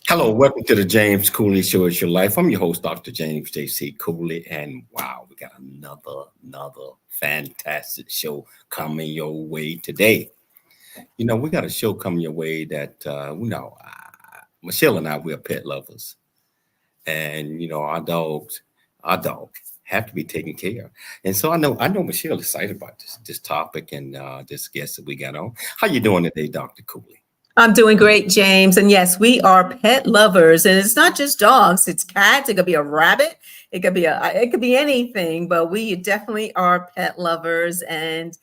Hello, welcome to the James Cooley Show. It's your life. I'm your host, Dr. James J.C. Cooley, and wow, we got another fantastic show coming your way today. You know, we got a show coming your way that Michelle and I, we're pet lovers, and you know, our dog have to be taken care of. And so I know Michelle is excited about this topic and this guest that we got on. How you doing today, Dr. Cooley? I'm doing great, James. And yes, we are pet lovers, and it's not just dogs; it's cats. It could be a rabbit. It could be anything. But we definitely are pet lovers, and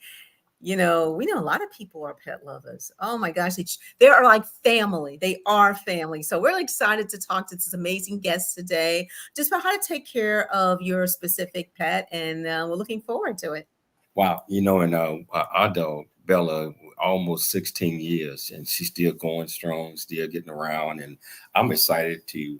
we know a lot of people are pet lovers. Oh my gosh, they are like family. They are family. So we're excited to talk to this amazing guest today, just about how to take care of your specific pet, and we're looking forward to it. Wow, and our dog Bella, almost 16 years, and she's still going strong, still getting around, and I'm excited to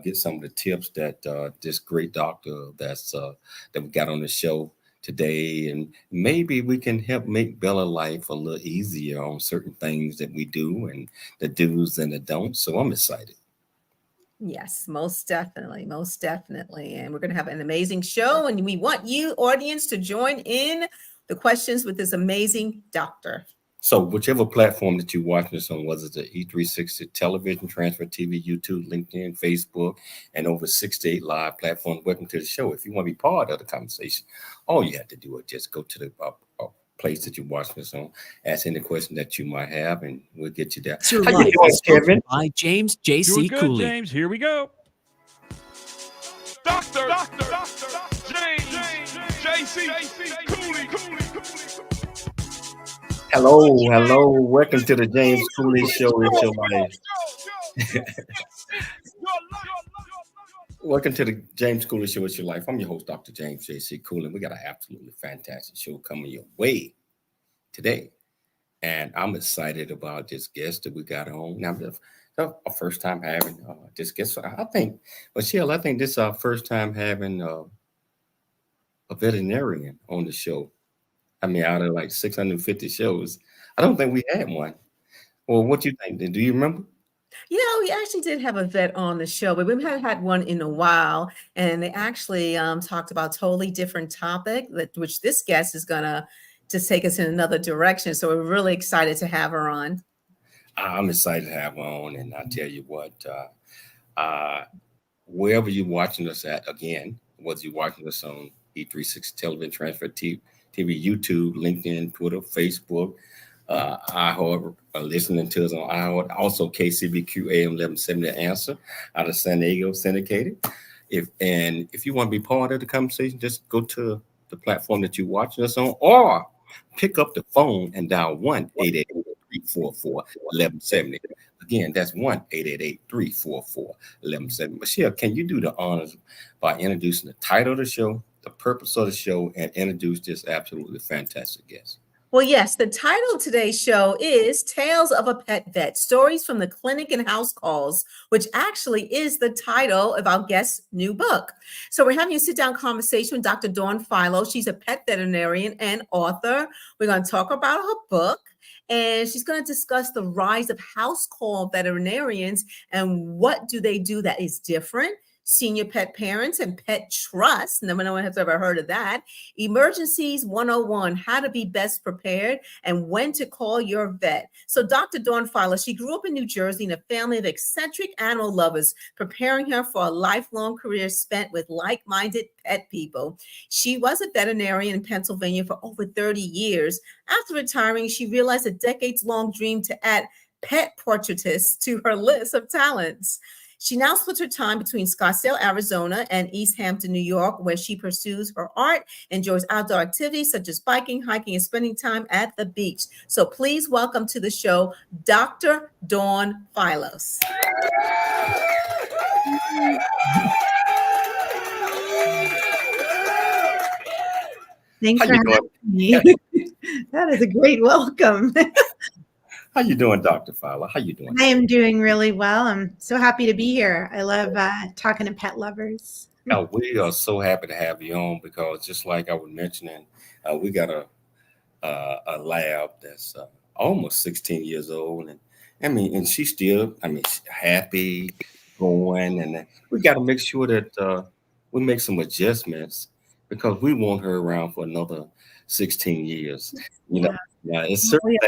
get some of the tips that this great doctor that we got on the show today, and maybe we can help make Bella life a little easier on certain things that we do and the do's and the don'ts. So I'm excited. Yes, most definitely. Most definitely. And we're going to have an amazing show. And we want you, audience, to join in the questions with this amazing doctor. So whichever platform that you're watching this on, whether it's the E360 television, transfer TV, YouTube, LinkedIn, Facebook, and over 68 live platforms, welcome to the show. If you want to be part of the conversation, all you have to do is just go to the place that you're watching this on, ask any question that you might have, and we'll get you there. How you doing, Kevin? By James J.C. Cooley. James, here we go. Doctor James J.C. Cooley. Hello. Welcome to the James Cooley Show. It's your life. Welcome to the James Cooley Show. It's your life. I'm your host, Dr. James J.C. Cooley. We got an absolutely fantastic show coming your way today. And I'm excited about this guest that we got on. Now, our first time having this guest. I think, Michelle, this is our first time having a veterinarian on the show. I mean, out of like 650 shows, I don't think we had one. Well, what do you think? Do you remember? We actually did have a vet on the show, but we haven't had one in a while. And they actually talked about a totally different topic, which this guest is going to just take us in another direction. So we're really excited to have her on. I'm excited to have her on. And I tell you what, Wherever you're watching us at, again, whether you're watching us on E360 Television, Transfer TV, YouTube, LinkedIn, Twitter, Facebook, iHeart, listening to us on iHeart, also KCBQ AM 1170 Answer out of San Diego, syndicated. If you want to be part of the conversation, just go to the platform that you're watching us on, or pick up the phone and dial 1-888-344-1170. Again, that's 1-888-344-1170. Michelle, can you do the honors by introducing the title of the show, the purpose of the show, and introduce this absolutely fantastic guest? Well, yes, the title of today's show is Tales of a Pet Vet, Stories from the Clinic and House Calls, which actually is the title of our guest's new book. So we're having a sit-down conversation with Dr. Dawn Filos. She's a pet veterinarian and author. We're going to talk about her book, and she's going to discuss the rise of house call veterinarians and what do they do that is different. Senior pet parents and pet trust. No one has ever heard of that. Emergencies 101, how to be best prepared and when to call your vet. So Dr. Dawn Filos, she grew up in New Jersey in a family of eccentric animal lovers, preparing her for a lifelong career spent with like-minded pet people. She was a veterinarian in Pennsylvania for over 30 years. After retiring, she realized a decades-long dream to add pet portraitists to her list of talents. She now splits her time between Scottsdale, Arizona, and East Hampton, New York, where she pursues her art, enjoys outdoor activities such as biking, hiking, and spending time at the beach. So please welcome to the show, Dr. Dawn Filos. Thanks for having me. That is a great welcome. How you doing, Dr. Fowler? How you doing? I am doing really well. I'm so happy to be here. I love talking to pet lovers. We are so happy to have you on because just like I was mentioning, we got a lab that's almost 16 years old. And she's still, happy, going. And we got to make sure that we make some adjustments because we want her around for another 16 years. Yeah, it's certainly.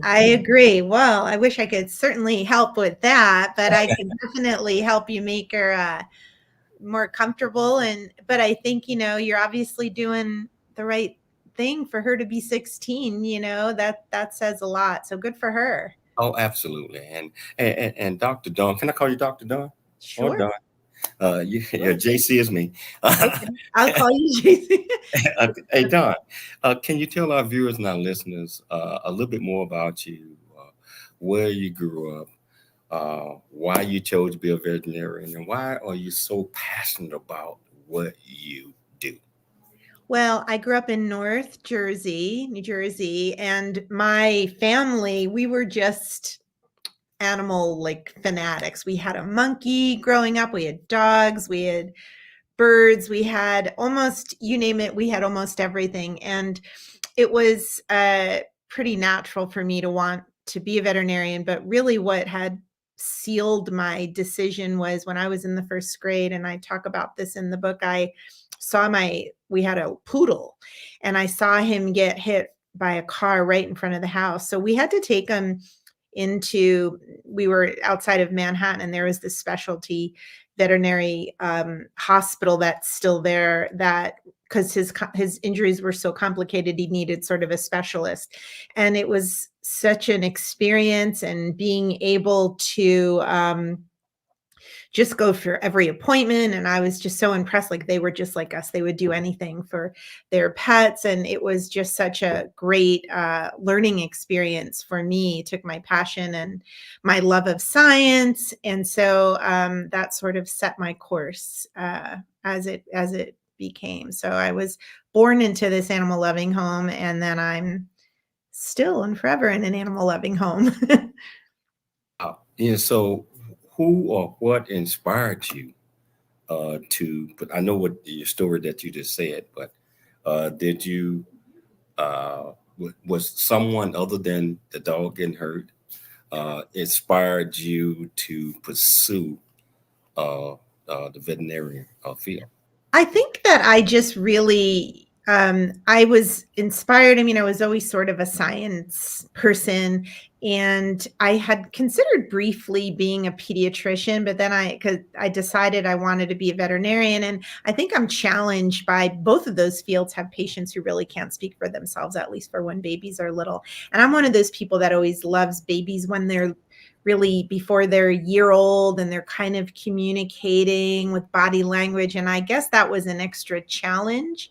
I agree. Well, I wish I could certainly help with that, but I can definitely help you make her more comfortable. But I think, you're obviously doing the right thing for her to be 16, that says a lot. So good for her. Oh, absolutely. And Dr. Dawn, can I call you Dr. Dawn? Sure. Or Dawn? JC is me. Okay. I'll call you JC. Hey, Don, can you tell our viewers and our listeners a little bit more about you, where you grew up, why you chose to be a veterinarian, and why are you so passionate about what you do? Well, I grew up in North Jersey, New Jersey, and my family, we were just animal fanatics. We had a monkey growing up, we had dogs, we had birds, we had almost, you name it, we had almost everything. And it was pretty natural for me to want to be a veterinarian. But really what had sealed my decision was when I was in the first grade, and I talk about this in the book, we had a poodle, and I saw him get hit by a car right in front of the house. So we had to take him we were outside of Manhattan, and there was this specialty veterinary hospital that's still there, that because his injuries were so complicated, he needed sort of a specialist. And it was such an experience, and being able to just go for every appointment. And I was just so impressed. They were just like us. They would do anything for their pets. And it was just such a great learning experience for me. It took my passion and my love of science. And so that sort of set my course as it became. So I was born into this animal loving home, and then I'm still and forever in an animal loving home. So who or what inspired you but I know what your story that you just said, but did you, was someone other than the dog getting hurt inspired you to pursue the veterinarian field? I think that I just really I was inspired. I mean, I was always sort of a science person, and I had considered briefly being a pediatrician, but then I decided I wanted to be a veterinarian. And I think I'm challenged by both of those fields have patients who really can't speak for themselves, at least for when babies are little. And I'm one of those people that always loves babies when they're really before they're a year old and they're kind of communicating with body language. And I guess that was an extra challenge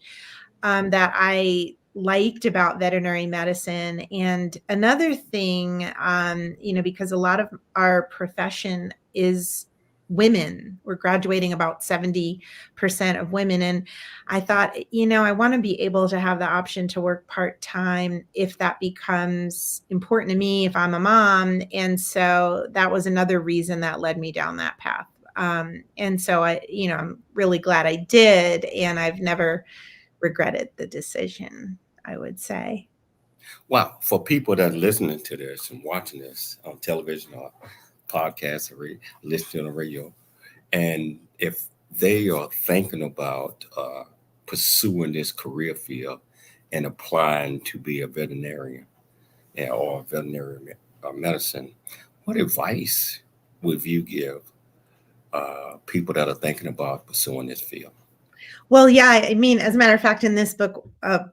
that I liked about veterinary medicine. And another thing, because a lot of our profession is women, we're graduating about 70% of women. And I thought, I want to be able to have the option to work part-time if that becomes important to me, if I'm a mom. And so that was another reason that led me down that path. And so I'm really glad I did. And I've never regretted the decision, I would say. Wow. For people that are listening to this and watching this on television or podcast or listening on the radio, and if they are thinking about pursuing this career field and applying to be a veterinarian or veterinary medicine, what advice would you give people that are thinking about pursuing this field? Well, yeah, I mean, as a matter of fact, in this book,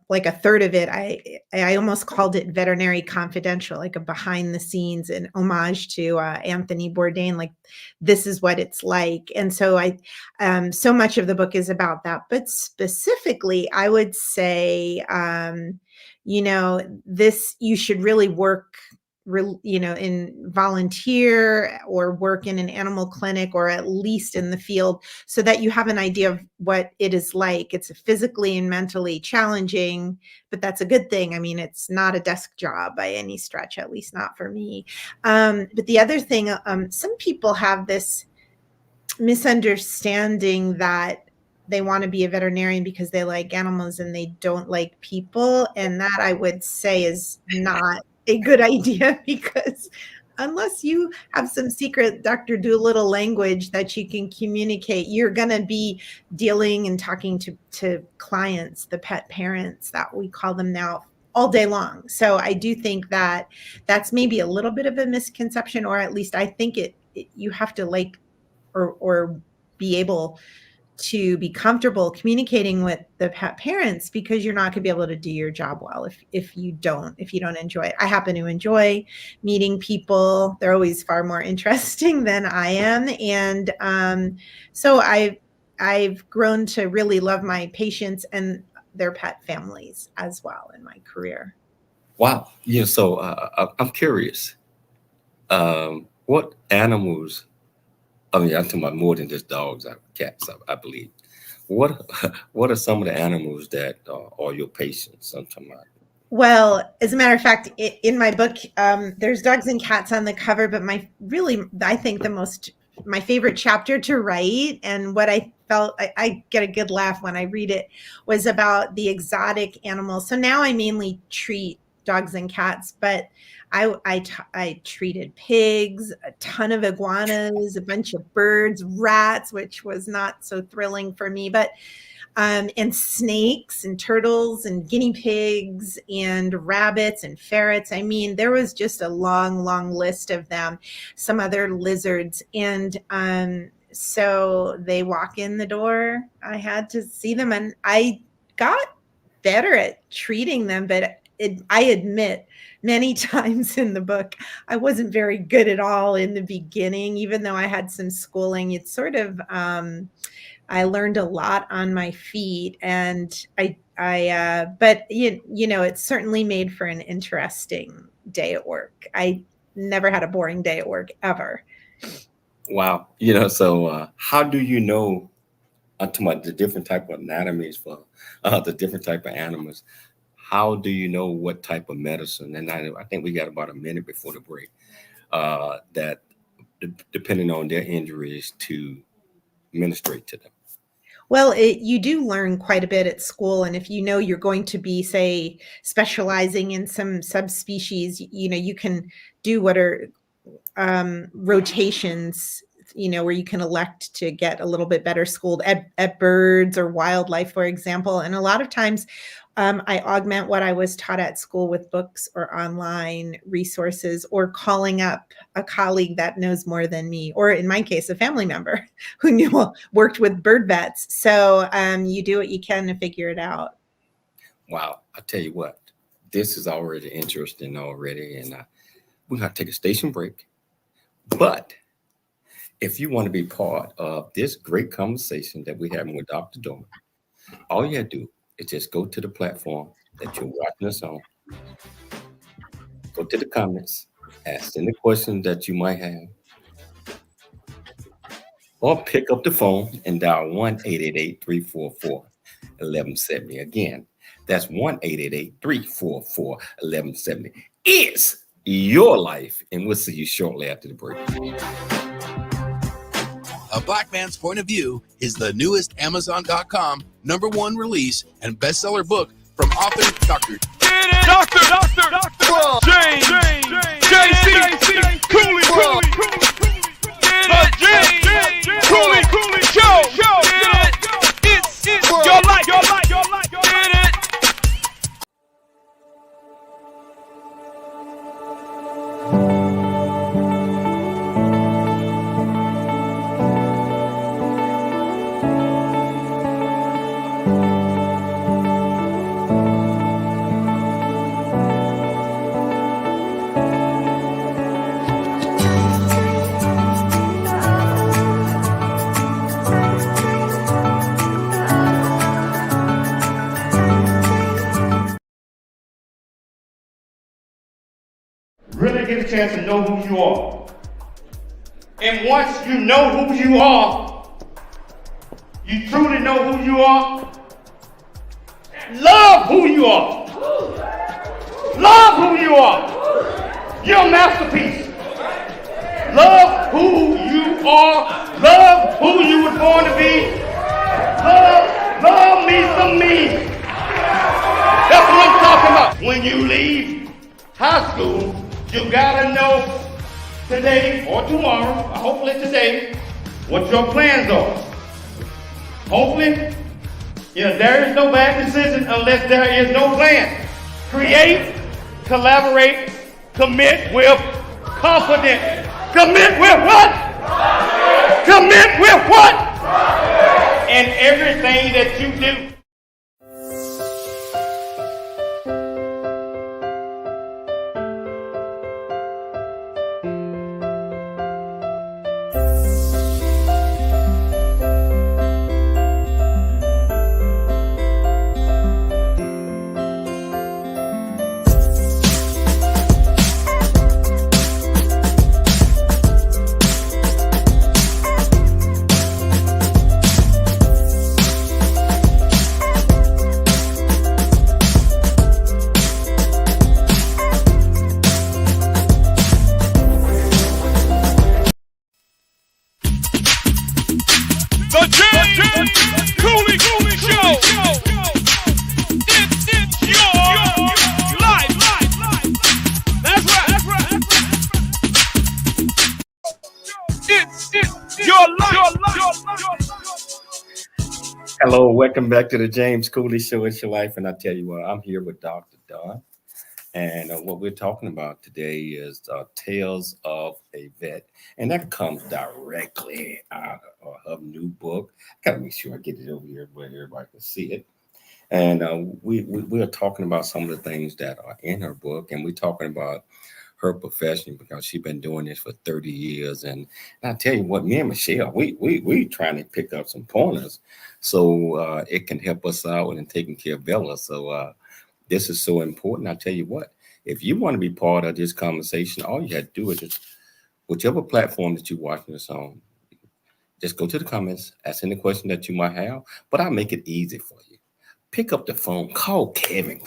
like a third of it, I almost called it Veterinary Confidential, like a behind the scenes, an homage to Anthony Bourdain, like this is what it's like. And so so much of the book is about that. But specifically, I would say, you should really work in volunteer or work in an animal clinic or at least in the field so that you have an idea of what it is like. It's physically and mentally challenging, but that's a good thing. I mean, it's not a desk job by any stretch, at least not for me. But the other thing, some people have this misunderstanding that they want to be a veterinarian because they like animals and they don't like people. And that I would say is not a good idea, because unless you have some secret Dr. Dolittle language that you can communicate, you're going to be dealing and talking to clients, the pet parents that we call them now, all day long. So I do think that that's maybe a little bit of a misconception, or at least I think you have to like or be able to be comfortable communicating with the pet parents, because you're not going to be able to do your job well if you don't enjoy it. I happen to enjoy meeting people. They're always far more interesting than I am. And so I've grown to really love my patients and their pet families as well in my career. Wow. Yeah. So I'm curious. What animals? I mean, I'm talking about more than just dogs, cats, I believe. What are some of the animals that are your patients? I'm talking about. Well, as a matter of fact, in my book, there's dogs and cats on the cover, but I think my favorite chapter to write, and what I felt, I get a good laugh when I read it, was about the exotic animals. So now I mainly treat dogs and cats, but I treated pigs, a ton of iguanas, a bunch of birds, rats, which was not so thrilling for me, but and snakes and turtles and guinea pigs and rabbits and ferrets. I mean, there was just a long, long list of them, some other lizards. And so they walk in the door. I had to see them, and I got better at treating them, but I admit many times in the book, I wasn't very good at all in the beginning, even though I had some schooling. It's sort of, I learned a lot on my feet, and but it's certainly made for an interesting day at work. I never had a boring day at work ever. Wow. So how do you know, I'm talking about the different type of anatomies for the different type of animals? How do you know what type of medicine? And I think we got about a minute before the break, that depending on their injuries to administrate to them. Well, you do learn quite a bit at school. And if you know you're going to be, say, specializing in some subspecies, you can do what are rotations where you can elect to get a little bit better schooled at birds or wildlife, for example. And a lot of times I augment what I was taught at school with books or online resources, or calling up a colleague that knows more than me, or in my case, a family member who worked with bird vets. So you do what you can to figure it out. Wow. I tell you what, this is already interesting already. And we're going to take a station break. But if you want to be part of this great conversation that we're having with Dr. Dawn, all you have to do is just go to the platform that you're watching us on. Go to the comments, ask any questions that you might have, or pick up the phone and dial 1-888-344-1170. Again, that's 1-888-344-1170. It's your life, and we'll see you shortly after the break. A Black Man's Point of View is the newest Amazon.com #1 release and bestseller book from author Dr. James J.C. Cooley Show. It's your life. Really get a chance to know who you are. And once you know who you are, you truly know who you are, love who you are. Love who you are. You're a masterpiece. Love who you are. Love who you were born to be. Love me some me. That's what I'm talking about. When you leave high school, you gotta know today or tomorrow, or hopefully today, what your plans are. Hopefully, there is no bad decision unless there is no plan. Create, collaborate, commit with confidence. Commit with what? Commit with what? And everything that you do. The James Cooley Show. It's your life. That's right. It's your life. Hello, welcome back to the James Cooley Show. It's your life, and I tell you what, I'm here with Dr. Dawn, and what we're talking about today is Tales of a Vet, and that comes directly out of her new book. I gotta make sure I get it over here where everybody can see it. And we are talking about some of the things that are in her book, and we're talking about her profession because she's been doing this for 30 years. And I tell you what, me and Michelle, we trying to pick up some pointers so it can help us out in taking care of Bella. So this is so important. I tell you what, if you want to be part of this conversation, all you have to do is just whichever platform that you're watching this on, just go to the comments, ask any question that you might have, but I'll make it easy for you. Pick up the phone, call Kevin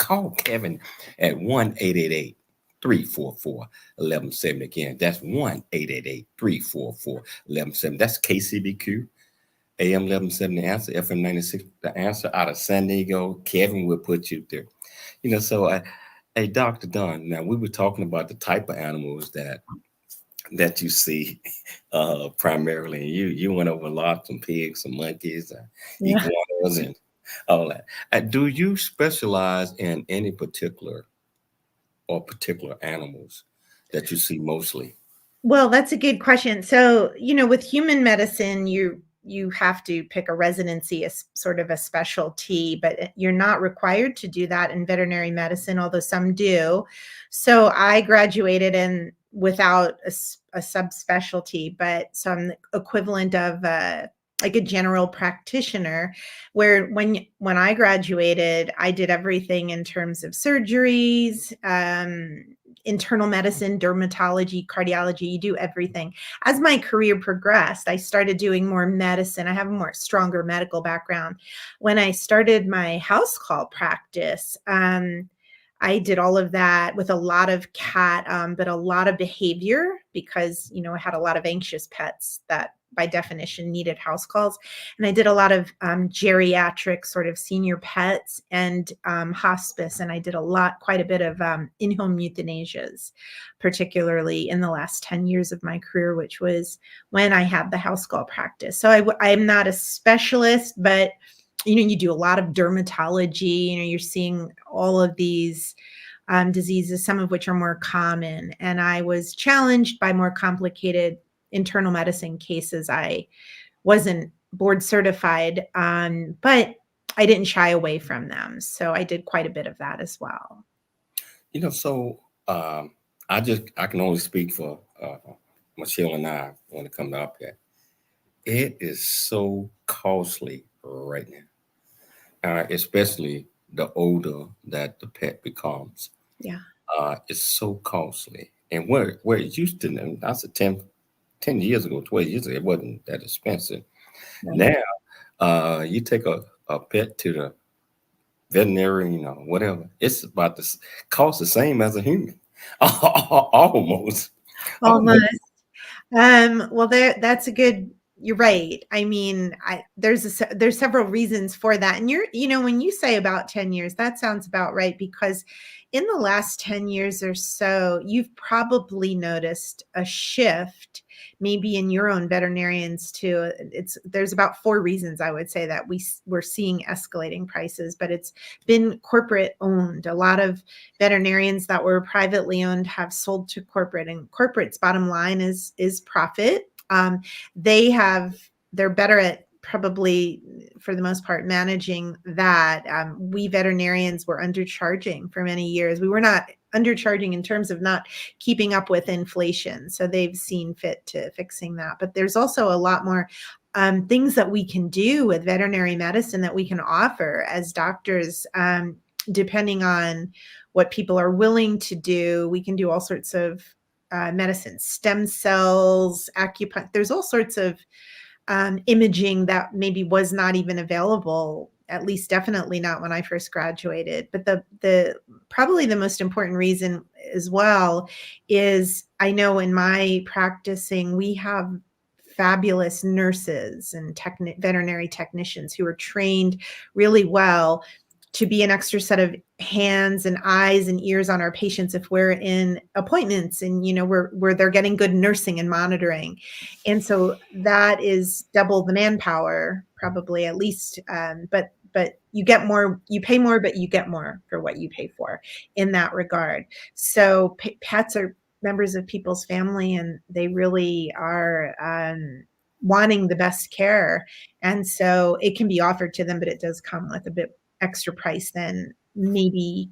at 1-888-344-1170. Again, that's 1-888-344-1170. That's KCBQ, AM 1170 Answer, FM 96 The Answer out of San Diego. Kevin will put you there. So hey, Dr. Dawn, now we were talking about the type of animals that that you see primarily? You went over a lot, some pigs, some monkeys, Yeah. iguanas, and all that. Do you specialize in any particular animals that you see mostly? Well, that's a good question. So, with human medicine, you have to pick a residency as sort of a specialty, but you're not required to do that in veterinary medicine, although some do. So I graduated in without a subspecialty, but some equivalent of like a general practitioner, where when I graduated, I did everything in terms of surgeries, internal medicine, dermatology, cardiology. You do everything. As my career progressed, I started doing more medicine. I have a more stronger medical background. When I started my house call practice, I did all of that with a lot of cat, but a lot of behavior, because, I had a lot of anxious pets that by definition needed house calls. And I did a lot of geriatric sort of senior pets and hospice. And I did quite a bit of in-home euthanasias, particularly in the last 10 years of my career, which was when I had the house call practice. So I'm not a specialist, but you do a lot of dermatology. You're seeing all of these diseases, some of which are more common. And I was challenged by more complicated internal medicine cases. I wasn't board certified, but I didn't shy away from them. So I did quite a bit of that as well. So I can only speak for Michelle and I when it comes to our pet. It is so costly right now, especially the older that the pet becomes. Yeah. It's so costly. And where it used to, that's 10 years ago, 12 years ago, it wasn't that expensive. Right. Now, you take a pet to the veterinarian, whatever, it's about the cost the same as a human. Almost. Almost. Well, that's a good. You're right. I mean, there's several reasons for that, and when you say about 10 years, that sounds about right, because in the last 10 years or so, you've probably noticed a shift, maybe in your own veterinarians too. There's about 4 reasons I would say that we're seeing escalating prices, but it's been corporate owned. A lot of veterinarians that were privately owned have sold to corporate, and corporate's bottom line is profit. They're better at, probably for the most part, managing that. We veterinarians were undercharging for many years. We were not undercharging in terms of not keeping up with inflation. So they've seen fit to fixing that. But there's also a lot more things that we can do with veterinary medicine that we can offer as doctors, depending on what people are willing to do. We can do all sorts of medicine, stem cells, acupuncture. There's all sorts of imaging that maybe was not even available, at least definitely not when I first graduated. But the probably the most important reason as well is, I know in my practicing, we have fabulous nurses and veterinary technicians who are trained really well to be an extra set of hands and eyes and ears on our patients if we're in appointments and, where they're getting good nursing and monitoring. And so that is double the manpower, probably, at least. But you get more, you pay more, but you get more for what you pay for in that regard. So pets are members of people's family, and they really are wanting the best care. And so it can be offered to them, but it does come with a bit extra price than maybe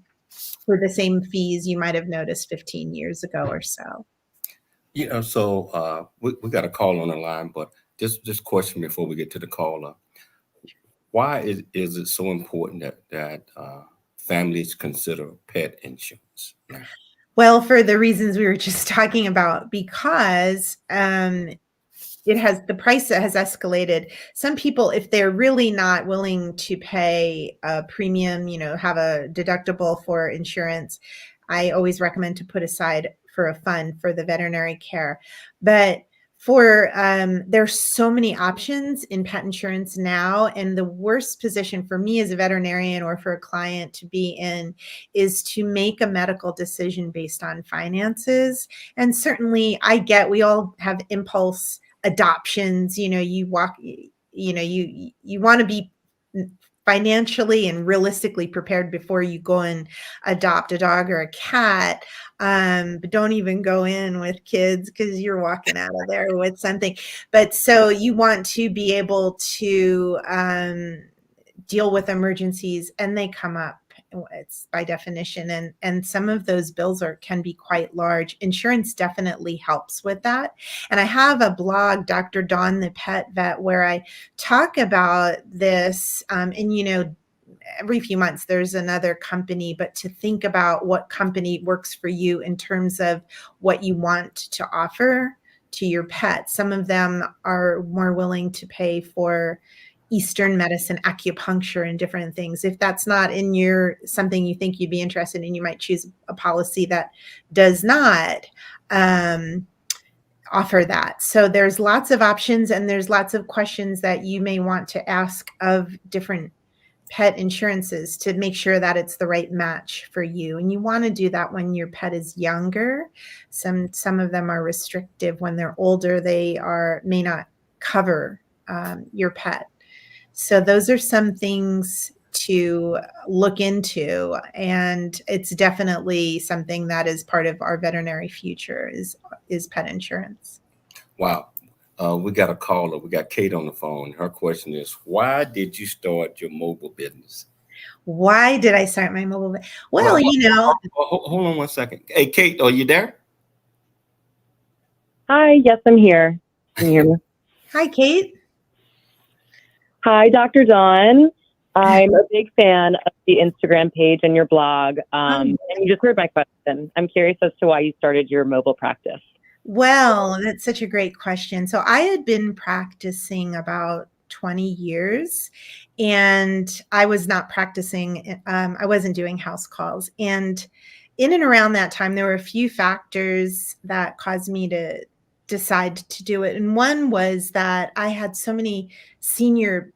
for the same fees you might have noticed 15 years ago or so. So we got a call on the line, but just question before we get to the caller. Why is it so important that families consider pet insurance now? Well, for the reasons we were just talking about, because the price has escalated. Some people, if they're really not willing to pay a premium, have a deductible for insurance, I always recommend to put aside for a fund for the veterinary care. But There's so many options in pet insurance now, and the worst position for me as a veterinarian or for a client to be in is to make a medical decision based on finances. And certainly we all have impulse adoptions. You want to be financially and realistically prepared before you go and adopt a dog or a cat. But don't even go in with kids because you're walking out of there with something. But so you want to be able to deal with emergencies, and they come up. It's by definition, and some of those bills can be quite large. Insurance definitely helps with that. And I have a blog, Dr. Dawn the Pet Vet, where I talk about this. Every few months there's another company, but to think about what company works for you in terms of what you want to offer to your pet. Some of them are more willing to pay for Eastern medicine, acupuncture, and different things. If that's not in something you think you'd be interested in, you might choose a policy that does not offer that. So there's lots of options, and there's lots of questions that you may want to ask of different pet insurances to make sure that it's the right match for you. And you want to do that when your pet is younger. Some of them are restrictive. When they're older, they may not cover your pet. So those are some things to look into, and it's definitely something that is part of our veterinary future is pet insurance. Wow. We got a caller. We got Kate on the phone. Her question is, why did you start your mobile business? Why did I start my mobile business? Well, hold on one second. Hey, Kate, are you there? Hi, yes, I'm here. Can you hear me? Hi, Kate. Hi, Dr. Dawn. I'm a big fan of the Instagram page and your blog. And you just heard my question. I'm curious as to why you started your mobile practice. Well, that's such a great question. So I had been practicing about 20 years, and I was not practicing. I wasn't doing house calls. And in and around that time, there were a few factors that caused me to decide to do it. And one was that I had so many senior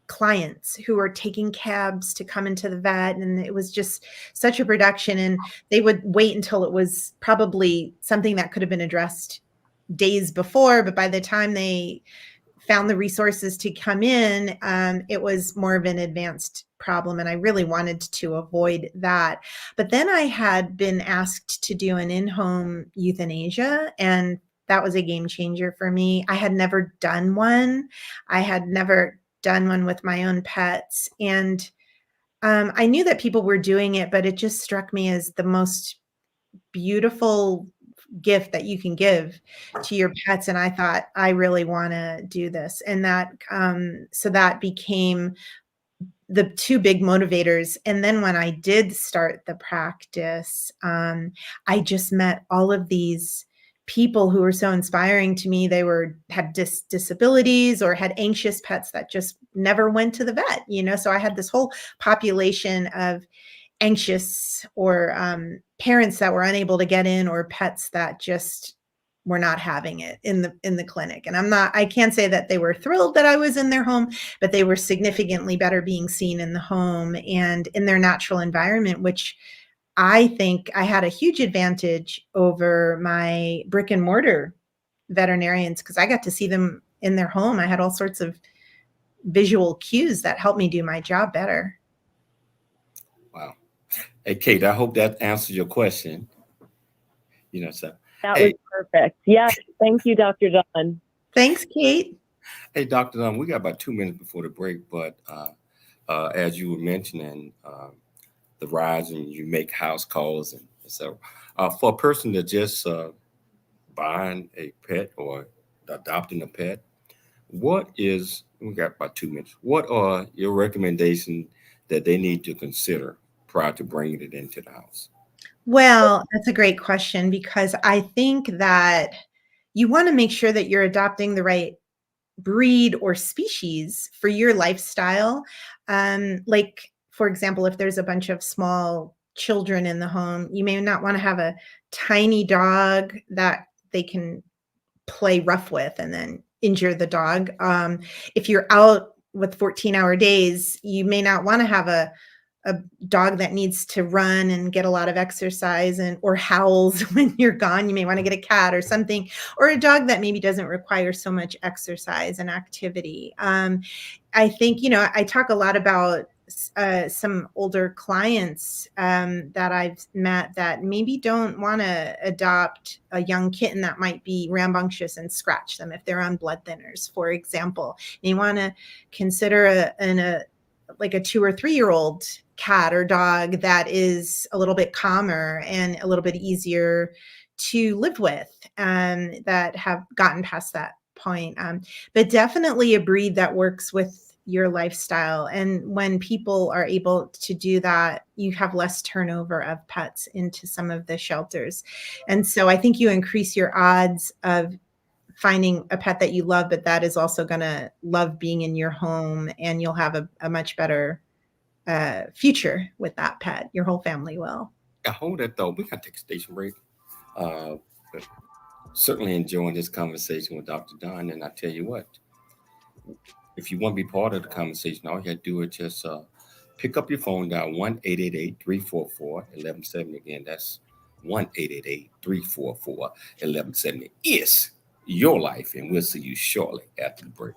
clients who were taking cabs to come into the vet, and it was just such a production, and they would wait until it was probably something that could have been addressed days before, but by the time they found the resources to come in, it was more of an advanced problem, and I really wanted to avoid that. But then I had been asked to do an in-home euthanasia, and that was a game changer for me. I had never done one. I had never done one with my own pets. And I knew that people were doing it, but it just struck me as the most beautiful gift that you can give to your pets. And I thought, I really want to do this. And so that became the two big motivators. And then when I did start the practice, I just met all of these people who were so inspiring to me. They had disabilities or had anxious pets that just never went to the vet, so I had this whole population of anxious or parents that were unable to get in, or pets that just were not having it in the clinic. And I can't say that they were thrilled that I was in their home, but they were significantly better being seen in the home and in their natural environment, which I think I had a huge advantage over my brick and mortar veterinarians because I got to see them in their home. I had all sorts of visual cues that helped me do my job better. Wow. Hey, Kate, I hope that answers your question. So that was perfect. Yes. Thank you, Dr. Dawn. Thanks, Kate. Hey, Dr. Dawn, we got about 2 minutes before the break, but as you were mentioning, the rise and you make house calls, and so for a person that just buying a pet or adopting a pet, we got about 2 minutes. What are your recommendations that they need to consider prior to bringing it into the house? Well, that's a great question, because I think that you want to make sure that you're adopting the right breed or species for your lifestyle. Like, for example, if there's a bunch of small children in the home, you may not want to have a tiny dog that they can play rough with and then injure the dog. If you're out with 14-hour days, you may not want to have a dog that needs to run and get a lot of exercise or howls when you're gone. You may want to get a cat or something, or a dog that maybe doesn't require so much exercise and activity. I think, I talk a lot about some older clients that I've met that maybe don't want to adopt a young kitten that might be rambunctious and scratch them if they're on blood thinners, for example. They want to consider a 2 or 3 year old cat or dog that is a little bit calmer and a little bit easier to live with, that have gotten past that point. But definitely a breed that works with your lifestyle. And when people are able to do that, you have less turnover of pets into some of the shelters. And so I think you increase your odds of finding a pet that you love, but that is also going to love being in your home, and you'll have a much better future with that pet. Your whole family will. Yeah, hold that though. We got to take a station break. But certainly enjoying this conversation with Dr. Don. And I tell you what, if you want to be part of the conversation, all you have to do is just pick up your phone, dial 1-888-344-1170. Again, that's 1-888-344-1170. It's your life, and we'll see you shortly after the break.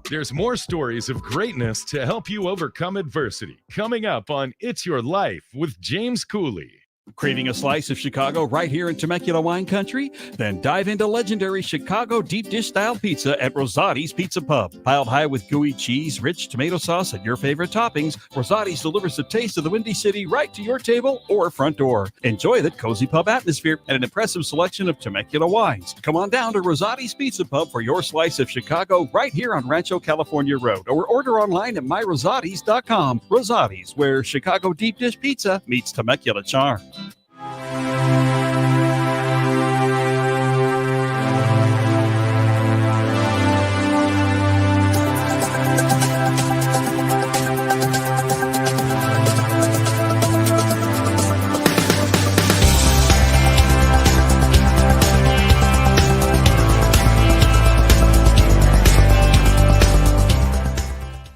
There's more stories of greatness to help you overcome adversity coming up on It's Your Life with James Cooley. Craving a slice of Chicago right here in Temecula wine country? Then dive into legendary Chicago deep dish style pizza at Rosati's Pizza Pub. Piled high with gooey cheese, rich tomato sauce, and your favorite toppings, Rosati's delivers the taste of the Windy City right to your table or front door. Enjoy the cozy pub atmosphere and an impressive selection of Temecula wines. Come on down to Rosati's Pizza Pub for your slice of Chicago right here on Rancho California Road, or order online at myrosatis.com. Rosati's, where Chicago deep dish pizza meets Temecula charm.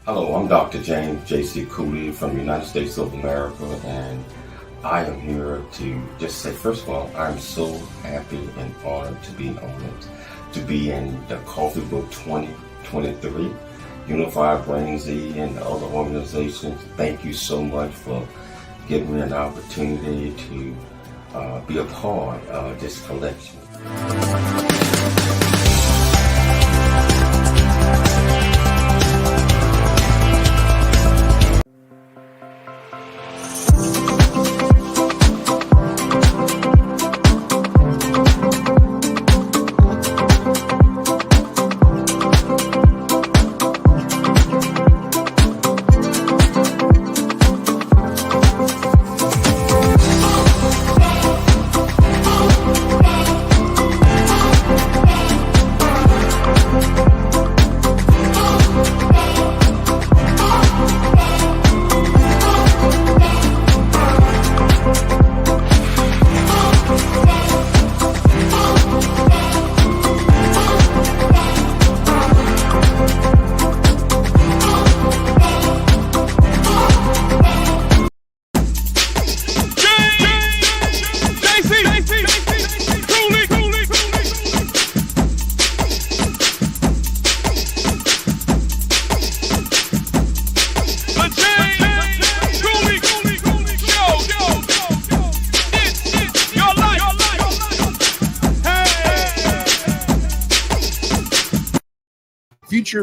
Hello, I'm Dr. James J.C. Cooley from the United States of America, and I am here to just say, first of all, I'm so happy and honored to be honored to be in the Coffee Book 2023, Unified Brain Z and the other organizations. Thank you so much for giving me an opportunity to be a part of this collection.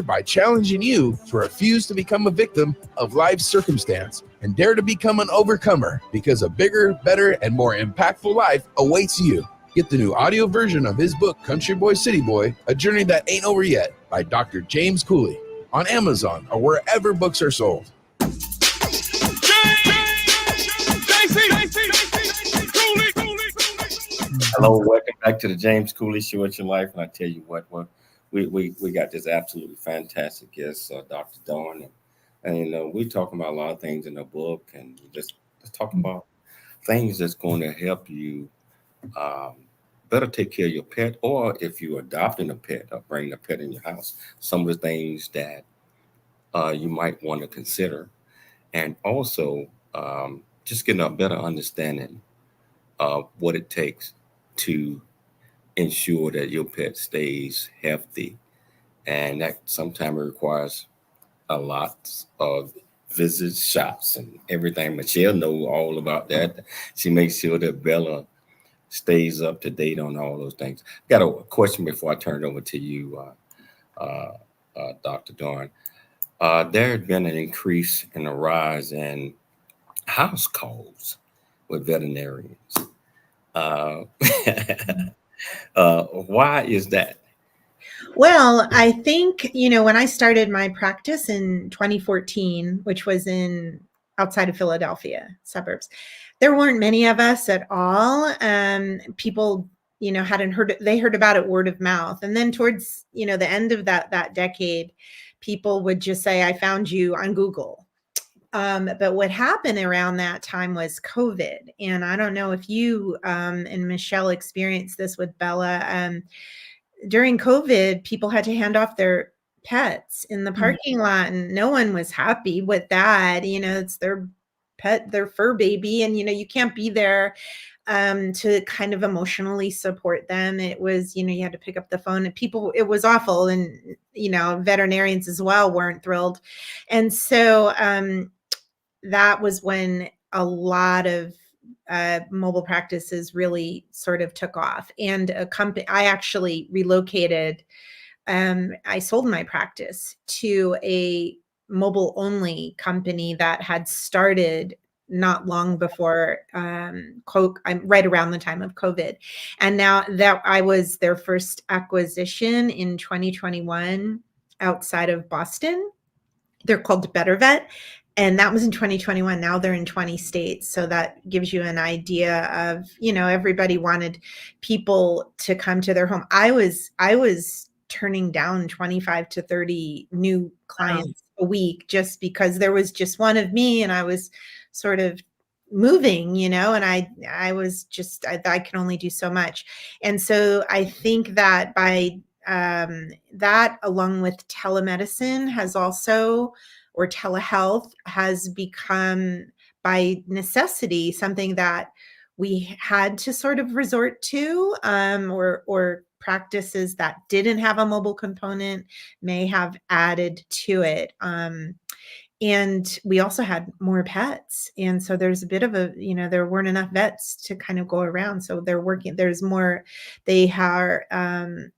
By challenging you to refuse to become a victim of life's circumstance and dare to become an overcomer, because a bigger, better, and more impactful life awaits you. Get the new audio version of his book, Country Boy, City Boy, A Journey That Ain't Over Yet, by Dr. James Cooley, on Amazon or wherever books are sold. Hello, welcome back to the James Cooley Show. It's Your Life, and I tell you what, we got this absolutely fantastic guest, Dr. Dawn, and we're talking about a lot of things in the book, and just talking about things that's going to help you better take care of your pet, or if you're adopting a pet or bringing a pet in your house, some of the things that you might want to consider, and also just getting a better understanding of what it takes to ensure that your pet stays healthy, and that sometimes requires a lot of visits, shops, and everything. Michelle know all about that. She makes sure that Bella stays up to date on all those things. Got a question before I turn it over to you, Dr. Dawn. There had been an increase in a rise in house calls with veterinarians. Uh, why is that? Well, I think, when I started my practice in 2014, which was in outside of Philadelphia suburbs, there weren't many of us at all. People, hadn't heard, they heard about it word of mouth. And then towards, the end of that decade, people would just say, I found you on Google. But what happened around that time was COVID. And I don't know if you and Michelle experienced this with Bella. During COVID, people had to hand off their pets in the parking lot, and no one was happy with that. It's their pet, their fur baby, and you can't be there to kind of emotionally support them. It was, you had to pick up the phone, and it was awful, and veterinarians as well weren't thrilled. And so that was when a lot of mobile practices really sort of took off. And I actually relocated. I sold my practice to a mobile only company that had started not long before right around the time of COVID. And now that I was their first acquisition in 2021 outside of Boston. They're called Better Vet. And that was in 2021. Now they're in 20 states. So that gives you an idea of, everybody wanted people to come to their home. I was turning down 25 to 30 new clients a week just because there was just one of me, and I was sort of moving, and I was just, I can only do so much. And so I think that by that, along with telemedicine, has also, or telehealth, has become by necessity something that we had to sort of resort to, or practices that didn't have a mobile component may have added to it. And we also had more pets. And so there's a bit of there weren't enough vets to kind of go around. So there's more, they are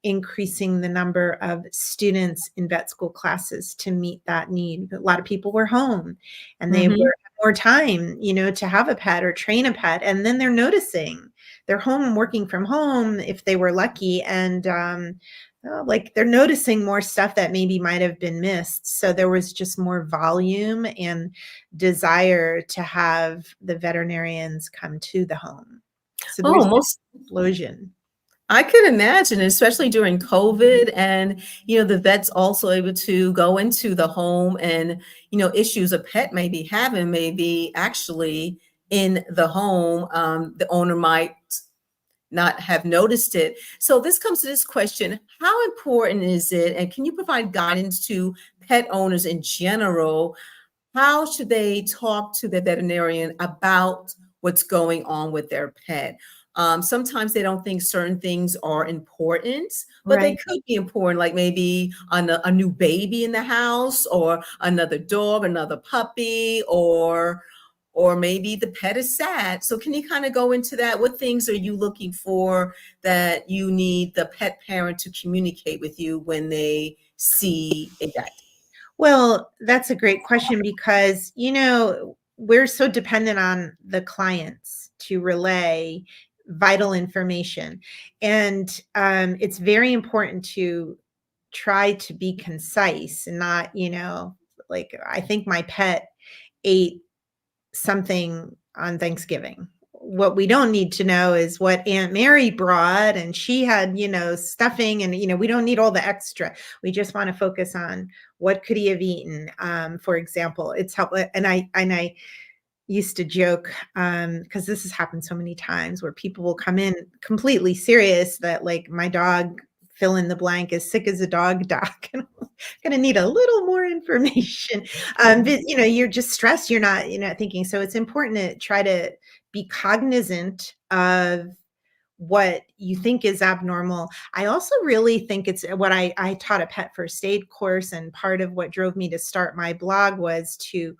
increasing the number of students in vet school classes to meet that need. A lot of people were home, and they were more time, to have a pet or train a pet. And then they're noticing they're home working from home if they were lucky. And they're noticing more stuff that maybe might have been missed. So there was just more volume and desire to have the veterinarians come to the home. So there's most explosion. I could imagine, especially during COVID, and the vet's also able to go into the home, and issues a pet may be having may be actually in the home. The owner might not have noticed it. So this comes to this question: how important is it, and can you provide guidance to pet owners in general? How should they talk to the veterinarian about what's going on with their pet? Sometimes they don't think certain things are important, but they could be important, like maybe a new baby in the house, or another dog, another puppy, or maybe the pet is sad. So can you kind of go into that? What things are you looking for that you need the pet parent to communicate with you when they see a vet? Well, that's a great question, because, we're so dependent on the clients to relay vital information. And it's very important to try to be concise and not, I think my pet ate something on Thanksgiving. What we don't need to know is what Aunt Mary brought, and she had, stuffing, and, we don't need all the extra. We just want to focus on what could he have eaten. For example, it's helpful. And I used to joke, because this has happened so many times where people will come in completely serious that like my dog, fill in the blank, is sick as a dog, doc. And I'm gonna need a little more information. But you're just stressed. You're not thinking. So it's important to try to be cognizant of what you think is abnormal. I also really think it's what I taught a pet first aid course, and part of what drove me to start my blog was to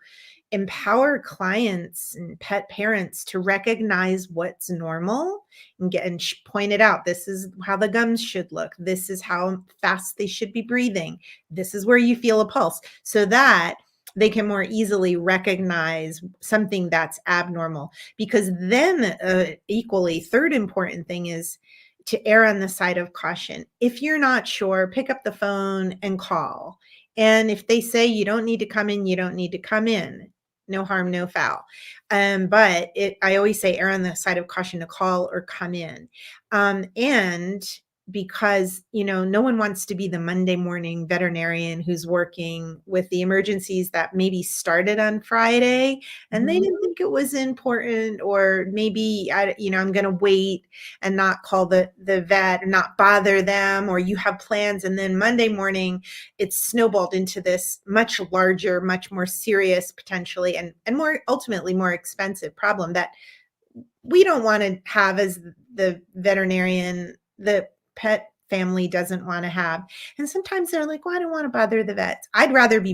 empower clients and pet parents to recognize what's normal and point it out. This is how the gums should look. This is how fast they should be breathing. This is where you feel a pulse, so that they can more easily recognize something that's abnormal. Because then equally, third important thing is to err on the side of caution. If you're not sure, pick up the phone and call. And if they say you don't need to come in, you don't need to come in. No harm, no foul. But I always say err on the side of caution, to call or come in. And because, no one wants to be the Monday morning veterinarian who's working with the emergencies that maybe started on Friday and they didn't think it was important, or maybe, I'm going to wait and not call the vet and not bother them, or you have plans. And then Monday morning, it's snowballed into this much larger, much more serious, potentially, and ultimately more expensive problem that we don't want to have as the veterinarian, the pet family doesn't want to have. And sometimes they're like, well, I don't want to bother the vets. I'd rather be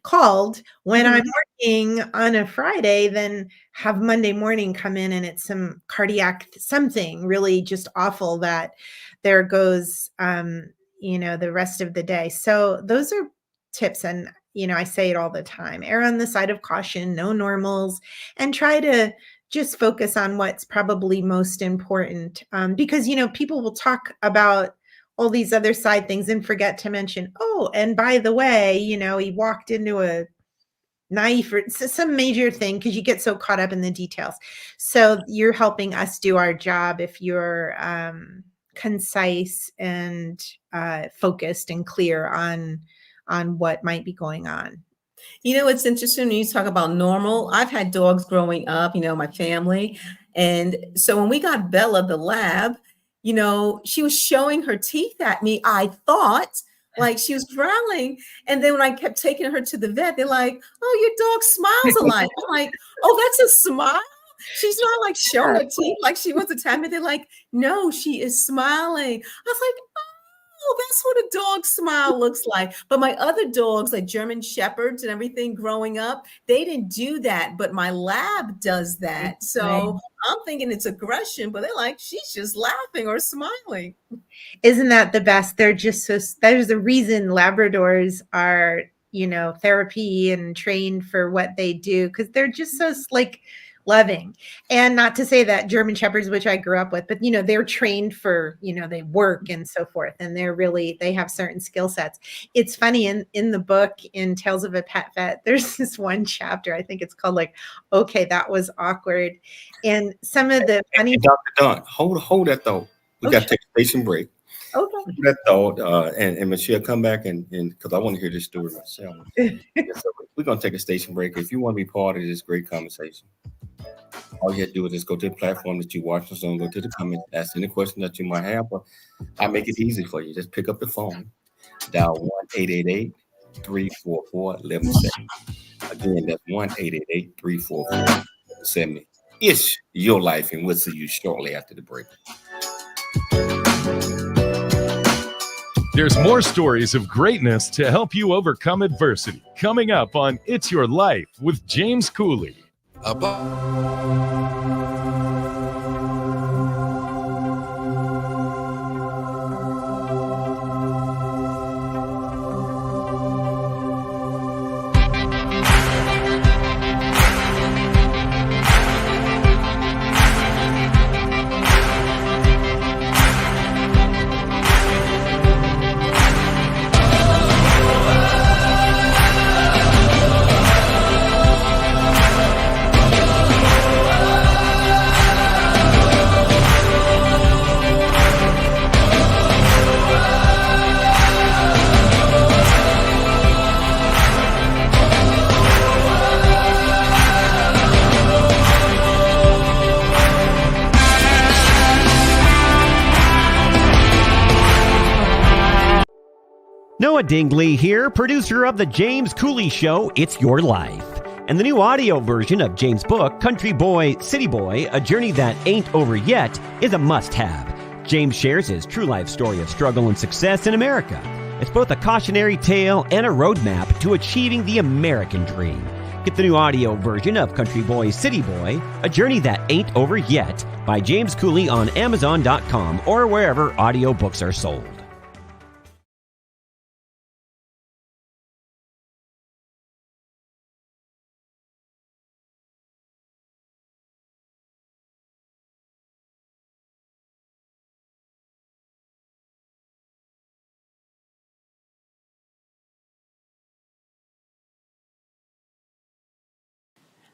called when I'm working on a Friday than have Monday morning come in and it's some cardiac something really just awful that there goes, the rest of the day. So those are tips. And, I say it all the time, err on the side of caution, no normals, and try to just focus on what's probably most important. Because, people will talk about all these other side things and forget to mention, oh, and by the way, he walked into a knife or some major thing, because you get so caught up in the details. So you're helping us do our job if you're concise and focused and clear on what might be going on. It's interesting when you talk about normal. I've had dogs growing up, my family. And so when we got Bella, the lab, she was showing her teeth at me. I thought like she was growling. And then when I kept taking her to the vet, they're like, oh, your dog smiles a lot. I'm like, oh, that's a smile? She's not like showing her teeth like she wants to tap me. They're like, no, she is smiling. I was like, oh, that's what a dog smile looks like. But my other dogs, like German Shepherds and everything growing up, they didn't do that. But my lab does that. So I'm thinking it's aggression, but they're like, she's just laughing or smiling. Isn't that the best? They're just there's a reason Labradors are, therapy and trained for what they do, because they're just so loving. And not to say that German Shepherds, which I grew up with, but they're trained for, they work and so forth, and they have certain skill sets. It's funny, in the book, in Tales of a Pet Vet, there's this one chapter, I think it's called okay, that was awkward. And some of the funny— Dr. Don, hold that thought. We got to take a station break. Okay. Hold that thought, and Michelle, come back and because I want to hear this story myself. So we're going to take a station break. If you want to be part of this great conversation, all you have to do is just go to the platform that you watch us on, go to the comments, ask any question that you might have, but I make it easy for you. Just pick up the phone, dial 1-888-344-1170. Again, that's 1-888-344-1170. It's your life, and we'll see you shortly after the break. There's more stories of greatness to help you overcome adversity coming up on It's Your Life with James Cooley. Noah Dingley here, producer of The James Cooley Show, It's Your Life. And the new audio version of James' book, Country Boy, City Boy, A Journey That Ain't Over Yet, is a must-have. James shares his true life story of struggle and success in America. It's both a cautionary tale and a roadmap to achieving the American dream. Get the new audio version of Country Boy, City Boy, A Journey That Ain't Over Yet by James Cooley on Amazon.com or wherever audiobooks are sold.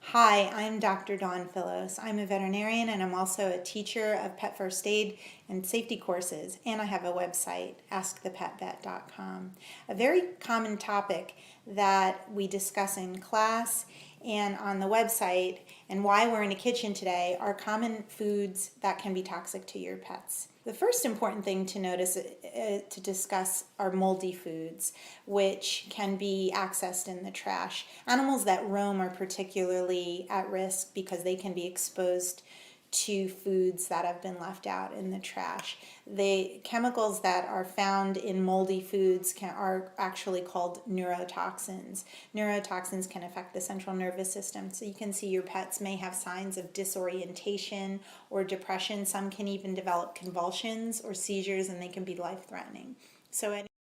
Hi, I'm Dr. Dawn Filos. I'm a veterinarian and I'm also a teacher of pet first aid and safety courses, and I have a website, askthepetvet.com. A very common topic that we discuss in class and on the website and why we're in a kitchen today are common foods that can be toxic to your pets. The first important thing to notice to discuss are moldy foods, which can be accessed in the trash. Animals that roam are particularly at risk because they can be exposed to foods that have been left out in the trash. The chemicals that are found in moldy foods are actually called neurotoxins. Neurotoxins can affect the central nervous system, so you can see your pets may have signs of disorientation or depression. Some can even develop convulsions or seizures, and they can be life-threatening.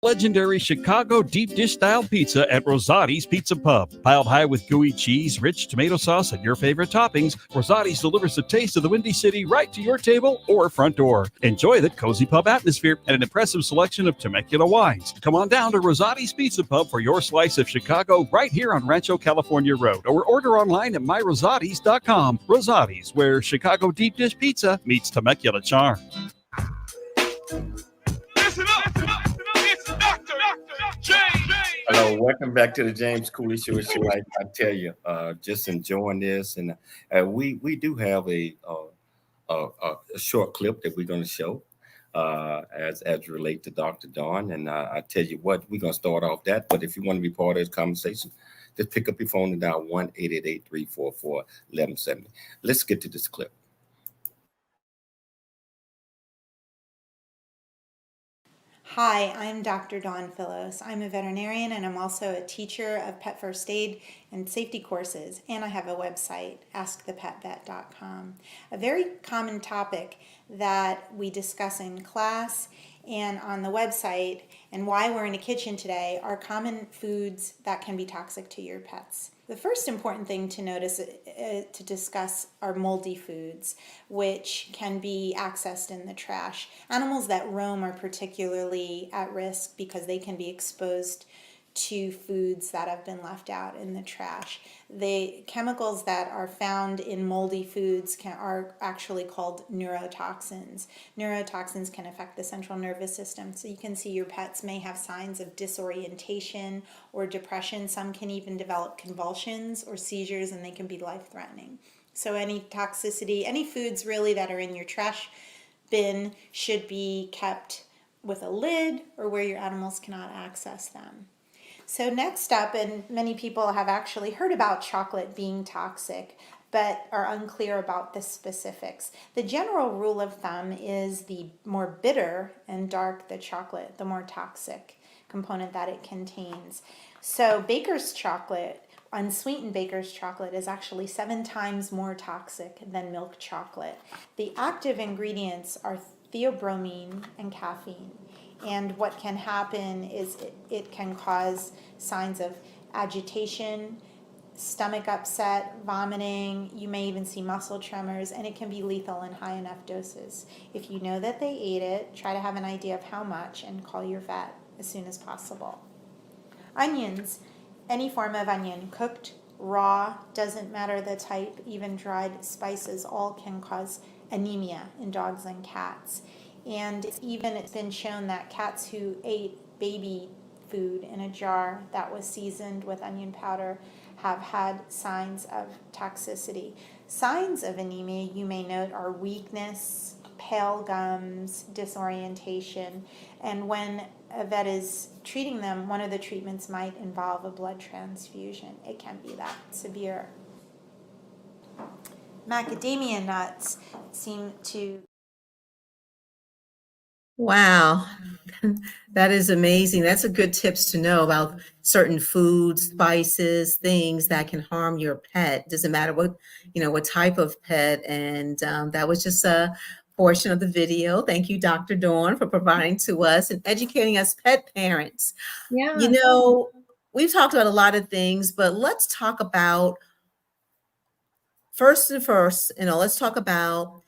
Legendary Chicago deep dish style pizza at Rosati's Pizza Pub. Piled high with gooey cheese, rich tomato sauce, and your favorite toppings, Rosati's delivers the taste of the Windy City right to your table or front door. Enjoy the cozy pub atmosphere and an impressive selection of Temecula wines. Come on down to Rosati's Pizza Pub for your slice of Chicago right here on Rancho California Road, or order online at myrosatis.com. Rosati's, where Chicago deep dish pizza meets Temecula charm. Hello, welcome back to the James Cooley Show. It's your life. I tell you, just enjoying this, and we do have a short clip that we're going to show as relate to Dr. Dawn, and I tell you what, we're going to start off that. But if you want to be part of this conversation, just pick up your phone and dial 1-888-344-1170. Let's get to this clip. Hi, I'm Dr. Dawn Filos. I'm a veterinarian and I'm also a teacher of pet first aid and safety courses, and I have a website, askthepetvet.com. A very common topic that we discuss in class and on the website and why we're in a kitchen today are common foods that can be toxic to your pets. The first important thing to notice to discuss are moldy foods, which can be accessed in the trash. Animals that roam are particularly at risk because they can be exposed to foods that have been left out in the trash. The chemicals that are found in moldy foods are actually called neurotoxins. Neurotoxins can affect the central nervous system, so you can see your pets may have signs of disorientation or depression. Some can even develop convulsions or seizures, and they can be life-threatening. So any toxicity, any foods really that are in your trash bin should be kept with a lid or where your animals cannot access them. So next up, and many people have actually heard about chocolate being toxic, but are unclear about the specifics. The general rule of thumb is the more bitter and dark the chocolate, the more toxic component that it contains. So baker's chocolate, unsweetened baker's chocolate, is actually 7 times more toxic than milk chocolate. The active ingredients are theobromine and caffeine. And what can happen is it can cause signs of agitation, stomach upset, vomiting. You may even see muscle tremors, and it can be lethal in high enough doses. If you know that they ate it, try to have an idea of how much and call your vet as soon as possible. Onions, any form of onion, cooked, raw, doesn't matter the type, even dried spices, all can cause anemia in dogs and cats. And even it's been shown that cats who ate baby food in a jar that was seasoned with onion powder have had signs of toxicity. Signs of anemia, you may note, are weakness, pale gums, disorientation. And when a vet is treating them, one of the treatments might involve a blood transfusion. It can be that severe. Macadamia nuts seem to. Wow, that is amazing. That's a good tips to know about certain foods, spices, things that can harm your pet. Doesn't matter what, what type of pet. And that was just a portion of the video. Thank you, Dr. Dawn, for providing to us and educating us pet parents. Yeah. We've talked about a lot of things, but let's talk about first, let's talk about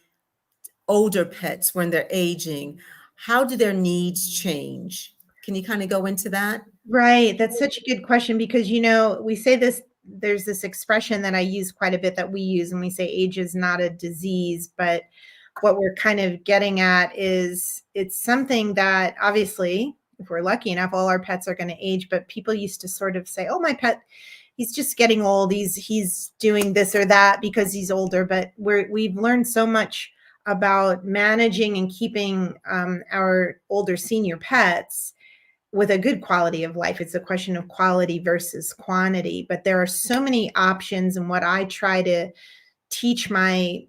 older pets when they're aging. How do their needs change? Can you kind of go into that? Right. That's such a good question because, we say this, there's this expression that I use quite a bit that we use when we say age is not a disease, but what we're kind of getting at is it's something that obviously, if we're lucky enough, all our pets are going to age, but people used to sort of say, oh, my pet, he's just getting old. He's doing this or that because he's older, but we've learned so much about managing and keeping our older senior pets with a good quality of life. It's a question of quality versus quantity, but there are so many options. And what I try to teach my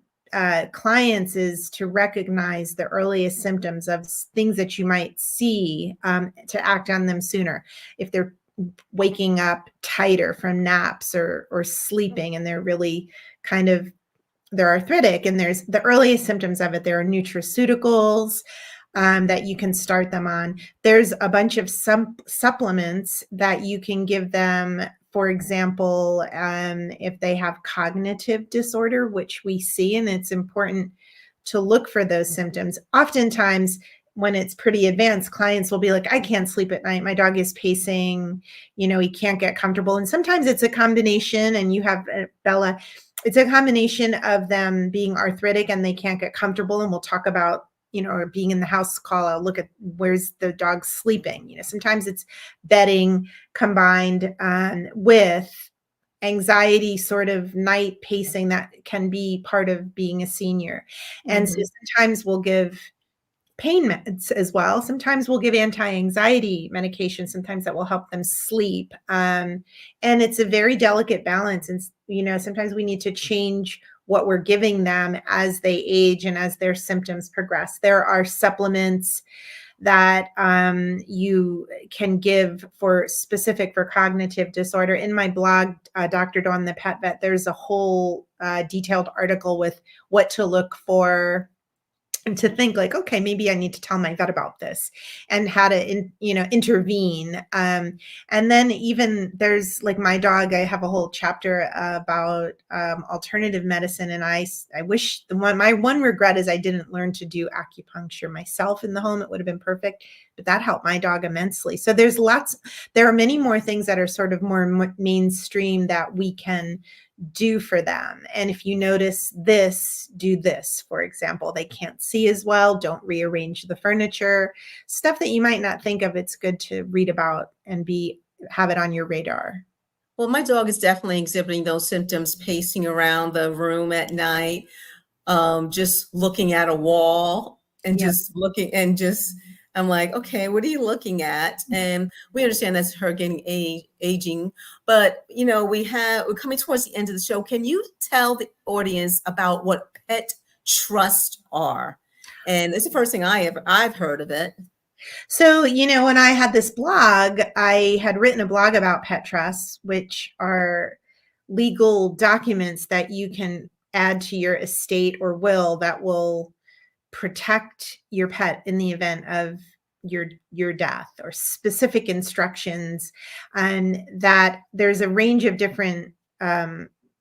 clients is to recognize the earliest symptoms of things that you might see to act on them sooner. If they're waking up tighter from naps or sleeping and they're really kind of they're arthritic, and there's the earliest symptoms of it. There are nutraceuticals that you can start them on. There's a bunch of supplements that you can give them. For example, if they have cognitive disorder, which we see, and it's important to look for those symptoms. Oftentimes, when it's pretty advanced, clients will be like, I can't sleep at night. My dog is pacing, he can't get comfortable. And sometimes it's a combination, and you have Bella, it's a combination of them being arthritic and they can't get comfortable. And we'll talk about, or being in the house call, I'll look at where's the dog sleeping. Sometimes it's bedding combined with anxiety, sort of night pacing that can be part of being a senior. And so sometimes we'll give pain meds as well. Sometimes we'll give anti-anxiety medication. Sometimes that will help them sleep. And it's a very delicate balance. And, sometimes we need to change what we're giving them as they age and as their symptoms progress. There are supplements that you can give for cognitive disorder. In my blog, Dr. Dawn the Pet Vet, there's a whole detailed article with what to look for and to think like, okay, maybe I need to tell my vet about this and how to, intervene. And then even there's like my dog, I have a whole chapter about alternative medicine. And I wish my one regret is I didn't learn to do acupuncture myself in the home. It would have been perfect, but that helped my dog immensely. So there are many more things that are sort of more mainstream that we can do for them. And if you notice this, do this. For example, they can't see as well, don't rearrange the furniture, stuff that you might not think of. It's good to read about and have it on your radar. Well, my dog is definitely exhibiting those symptoms, pacing around the room at night, just looking at a wall and just looking and just, I'm like, okay, what are you looking at? And we understand that's her getting aging, but we're coming towards the end of the show. Can you tell the audience about what pet trusts are? And it's the first thing I've heard of it. So, when I had this blog, I had written a blog about pet trusts, which are legal documents that you can add to your estate or will that will protect your pet in the event of your death, or specific instructions, and that there's a range of different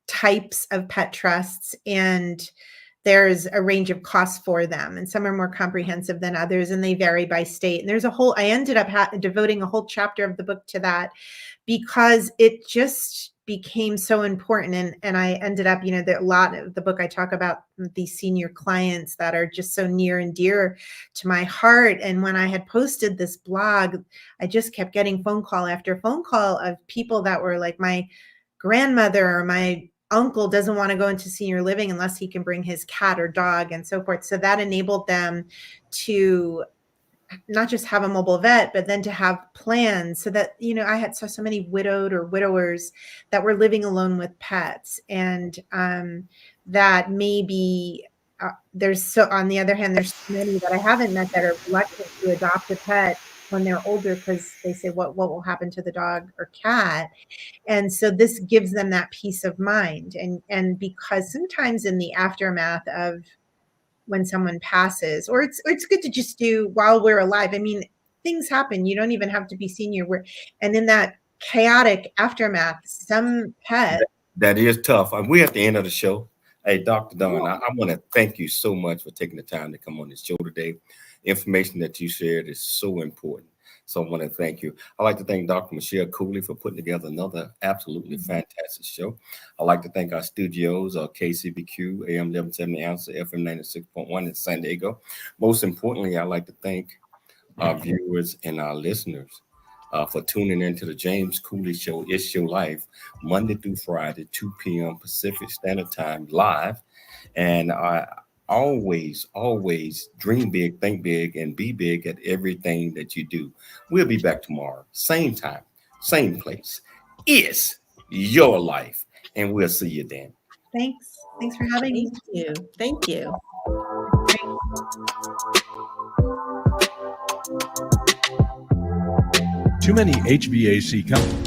types of pet trusts, and there's a range of costs for them, and some are more comprehensive than others, and they vary by state. And I ended up devoting a whole chapter of the book to that because it just became so important. And I ended up, a lot of the book, I talk about these senior clients that are just so near and dear to my heart. And when I had posted this blog, I just kept getting phone call after phone call of people that were like my grandmother or my uncle doesn't want to go into senior living unless he can bring his cat or dog and so forth. So that enabled them to not just have a mobile vet, but then to have plans so that, I had so many widowed or widowers that were living alone with pets. And that maybe on the other hand, there's many that I haven't met that are reluctant to adopt a pet when they're older because they say, what will happen to the dog or cat? And so this gives them that peace of mind. And because sometimes in the aftermath of when someone passes, or it's good to just do while we're alive. I mean, things happen. You don't even have to be senior. And in that chaotic aftermath, some pet. That is tough. We're at the end of the show. Hey, Dr. Dawn, I want to thank you so much for taking the time to come on this show today. Information that you shared is so important. So I want to thank you. I'd like to thank Dr. Michelle Cooley for putting together another absolutely fantastic show. I'd like to thank our studios, KCBQ, AM 1170 Answer, FM 96.1 in San Diego. Most importantly, I'd like to thank our viewers and our listeners for tuning into the James Cooley Show, It's Your Life, Monday through Friday, 2 p.m. Pacific Standard Time, live. And I always dream big, think big, and be big at everything that you do. We'll be back tomorrow, same time, same place. It's your life, and we'll see you then. Thanks for having me. Thank you. Too many HVAC companies